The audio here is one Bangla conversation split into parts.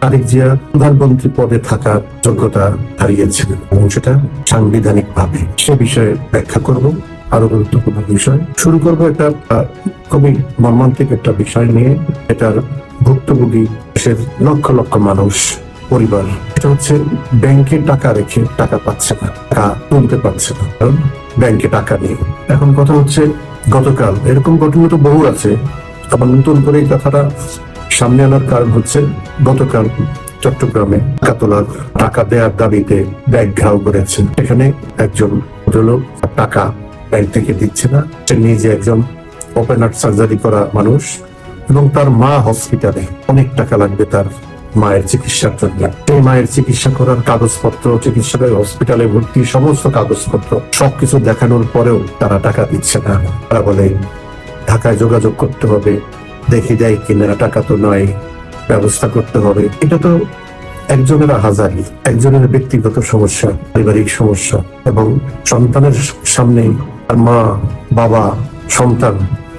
তারেক জিয়া প্রধানমন্ত্রী পদে থাকার যোগ্যতা হারিয়েছেন এবং সেটা সাংবিধানিক ভাবে সে বিষয়ে ব্যাখ্যা করব। আরো গুরুত্বপূর্ণ বিষয় শুরু করবো একটা খুবই মর্মান্তিক একটা বিষয় নিয়ে। এটার ভুক্তভোগী দেশের লক্ষ লক্ষ মানুষ, পরিবার। এটা হচ্ছে ব্যাংকে টাকা রেখে টাকা পাচ্ছে না, টাকা তুলতে পারছে না, কারণ ব্যাংকে টাকা নেই। এখন কথা হচ্ছে, গতকাল এরকম ঘটনা তো বহু আছে, আবার নতুন করে এই কথাটা সামনে আনার কারণ হচ্ছে গতকাল চট্টগ্রামে টাকা তোলার, টাকা দেওয়ার দাবিতে ব্যাংক ঘেরাও করেছেন। এখানে একজন ভদ্রলোক টাকা ব্যাংক থেকে দিচ্ছে না, সে নিজে একজন ওপেন হার্ট সার্জারি করা মানুষ এবং তার মা হসপিটালে, অনেক টাকা লাগবে তার মায়ের চিকিৎসার জন্য। সেই মায়ের চিকিৎসা করার কাগজপত্র, চিকিৎসকের হসপিটালে ভর্তি সমস্ত কাগজপত্র সবকিছু দেখানোর পরেও তারা টাকা দিচ্ছে না। তারা বলে ঢাকায় যোগাযোগ করতে হবে, দেখে যায় কিনা, টাকা তো নয়, ব্যবস্থা করতে হবে। এটা তো একজনের হাজারি, একজনের ব্যক্তিগত সমস্যা, পারিবারিক সমস্যা, এবং সন্তানের সামনে তার মা, বাবা, সন্তান,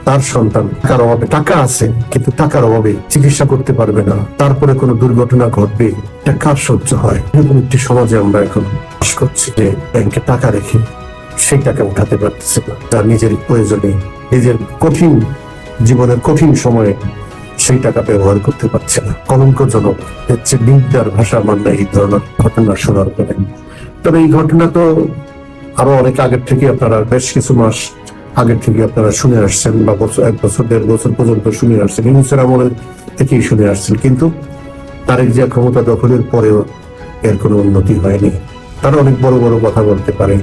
তার সন্তান টাকার অভাবে, টাকা আছে কিন্তু টাকার অভাবে চিকিৎসা করতে পারবে না, তারপরে কোনো দুর্ঘটনা ঘটবে, এটা কার সহ্য হয়? এরকম একটি সমাজে আমরা এখন বাস করছি যে ব্যাংকে টাকা রেখে সেই টাকা উঠাতে পারতেছে না, তার নিজের প্রয়োজনে, নিজের কঠিন জীবনের কঠিন সময়ে সেই টাকা ব্যবহার করতে পারছে না। কলঙ্কজনক হচ্ছে বিদ্যার ভাষা মান্য এই ধরনের ঘটনা শোনার পরে। তবে এই ঘটনা তো আরো অনেক আগের থেকে, আপনারা বেশ কিছু মাস আগের থেকে আপনারা শুনে আসছেন, বা এক বছর দেড় বছর পর্যন্ত শুনে আসছেন, ইউনুসের আমলের থেকেই শুনে আসছেন। কিন্তু তারেক জিয়া ক্ষমতা দখলের পরেও এর কোনো উন্নতি হয়নি। তারা অনেক বড় বড় কথা বলতে পারে,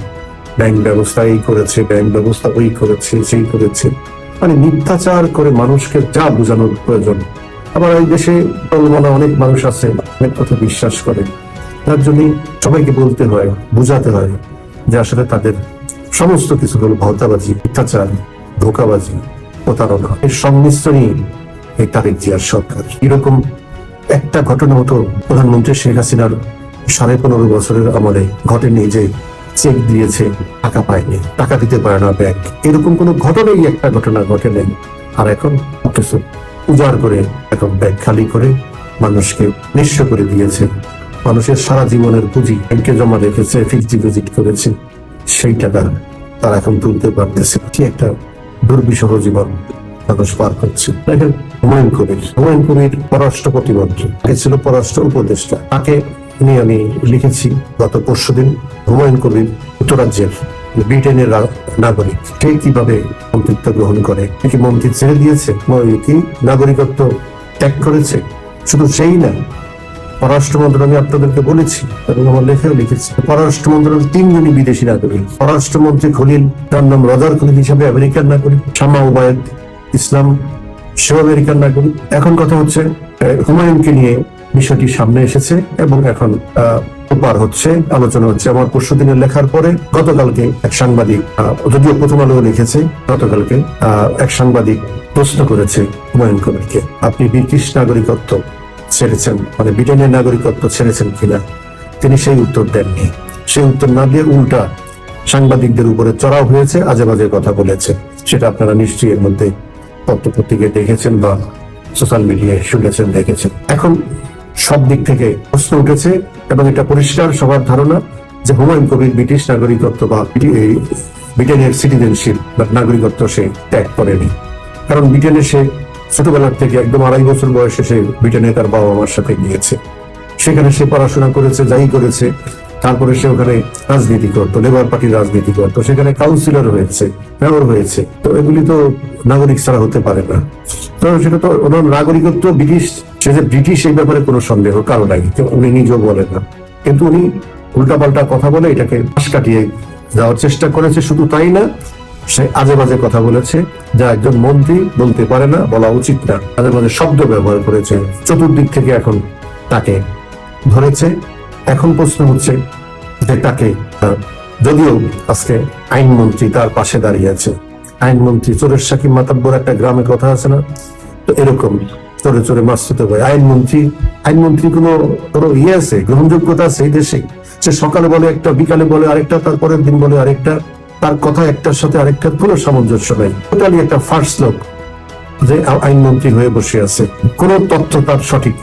ব্যাংক ব্যবস্থা এই করেছে, ব্যাংক ব্যবস্থা ওই করেছে, সেই করেছে, মানে মিথ্যাচার করে মানুষকে যা বোঝানোর প্রয়োজন। আবার এই দেশে টলমনা অনেক মানুষ আছে, অনেক কথা বিশ্বাস করে, তার জন্যই সবাইকে বলতে হয়, বুঝাতে হয় যে আসলে তাদের সমস্ত কিছু হলো ভাওতাবাজি, মিথ্যাচার, ধোঁকাবাজি, প্রতারণা, এর সংমিশ্রণই এই তারেক জিয়ার সরকার। এরকম একটা ঘটনা মতো প্রধানমন্ত্রী শেখ হাসিনার 15.5 বছরের আমলে ঘটেনি যে চেক দিয়েছে, টাকা পায়নি, টাকা দিতে পারে না ব্যাংক, এরকম কোন ঘটনাই একটা ঘটনা ঘটে নেই। আর এখন উজাড় করে এখন ব্যাংক খালি করে মানুষকে নিঃস্ব করে দিয়েছে। মানুষের সারা জীবনের পুঁজি ব্যাংকে জমা রেখেছে, ফিক্সড ডিপোজিট করেছে, সেই টাকা তারা এখন তুলতে পারতেছে। কি একটা দুর্বিষহ জীবন মানুষ পার করছে। দেখেন হুমায়ুন কবির পররাষ্ট্র প্রতিমন্ত্রী, ছিল পররাষ্ট্র উপদেষ্টা, তাকে নিয়ে আমি লিখেছি গত পরশুদিন। হুমায়ুন কবির যুক্তরাজ্যের ব্রিটেনের নাগরিক, সে কিভাবে মন্ত্রিত্ব গ্রহণ করে, কি মন্ত্রী ছেড়ে দিয়েছে, কি নাগরিকত্ব ত্যাগ করেছে। শুধু সেই না, পররাষ্ট্র মন্ত্রণালয় আপনাদেরকে বলেছি এবং আমার লেখাও লিখেছি, পররাষ্ট্র মন্ত্রণালয় 3 জনই বিদেশি নাগরিক। পররাষ্ট্রমন্ত্রী খলিল, তার নাম রজার খলিল হিসাবে আমেরিকান নাগরিক, শামা ওবায়দ ইসলাম সেও আমেরিকান নাগরিক। এখন কথা হচ্ছে হুমায়ুনকে নিয়ে বিষয়টি সামনে এসেছে এবং এখন প্রপার হচ্ছে, আলোচনা হচ্ছে। আমার পরশুদিনের লেখার পরে গতকালকে এক সাংবাদিক, যদিও প্রথম আলো লিখেছে, গতকালকে এক সাংবাদিক প্রশ্ন করেছে হুমায়ুন কবিরকে, আপনি ব্রিটিশ নাগরিকত্ব ছেড়েছেন, মানে ব্রিটেনের নাগরিকত্ব ছেড়েছেন কিনা। তিনি সেই উত্তর দেননি। সেই উত্তর না দিয়ে উল্টা সাংবাদিকদের উপরে চড়াও হয়েছে, আজে বাজে কথা বলেছে। সেটা আপনারা নিশ্চয়ই এর মধ্যে পত্রপত্রিকায় দেখেছেন বা সোশ্যাল মিডিয়ায় শুনেছেন, দেখেছেন। এখন সব দিক থেকে প্রশ্ন উঠেছে এবং এটা পরিষ্কার সবার ধারণা যে হুমায়ুন কবির ব্রিটিশ নাগরিকত্ব বা ব্রিটেনের সিটিজেনশিপ বা নাগরিকত্ব সে ত্যাগ করেনি। কারণ ব্রিটেনে সে ছোটবেলার থেকে একদম 2.5 বছর বয়সে সে ব্রিটেনে তার বাবা মার সাথে গিয়েছে, সেখানে সে পড়াশোনা করেছে, যাই করেছে। তারপরে সে ওখানে রাজনীতি করতো, লেবার পার্টির রাজনীতি করতো, সেখানে কাউন্সিলর হয়েছে, মেয়র হয়েছে। তো এগুলি তো নাগরিক ছাড়া হতে পারে না। তো সেটা তো ওনার নাগরিকত্ব ব্রিটিশ, সে যে ব্রিটিশ এই ব্যাপারে কোনো সন্দেহ কারো নাই, উনি নিজেও বলেন না। কিন্তু উনি উল্টাপাল্টা কথা বলে এটাকে পাশ কাটিয়ে যাওয়ার চেষ্টা করেছে। শুধু তাই না, সে আজে বাজে কথা বলেছে যা একজন মন্ত্রী বলতে পারে না, বলা উচিত না। আজে বাজে শব্দ ব্যবহার করেছে, চতুর্দিক থেকে এখন তাকে ধরেছে। এখন প্রশ্ন হচ্ছে যে তাকে, যদিও আজকে আইনমন্ত্রী তার পাশে দাঁড়িয়ে আছে, আইনমন্ত্রী চোরের সাকিব মাতাব্বর একটা গ্রামে কথা আছে না, তো এরকম চোরে চোরে মাছ ধরতে হয়। আইনমন্ত্রী কোনো ইয়ে আছে, গ্রহণযোগ্যতা আছে এই দেশে? সে সকালে বলে একটা, বিকালে বলে আরেকটা, তারপরের দিন বলে আরেকটা, তার কথা একটার সাথে আরেকটার কোনো সামঞ্জস্য নাই। টোটালি একটা ফার্স্ট লোক যে আইনমন্ত্রী হয়ে বসে আছে, কোনো তথ্য তার সঠিক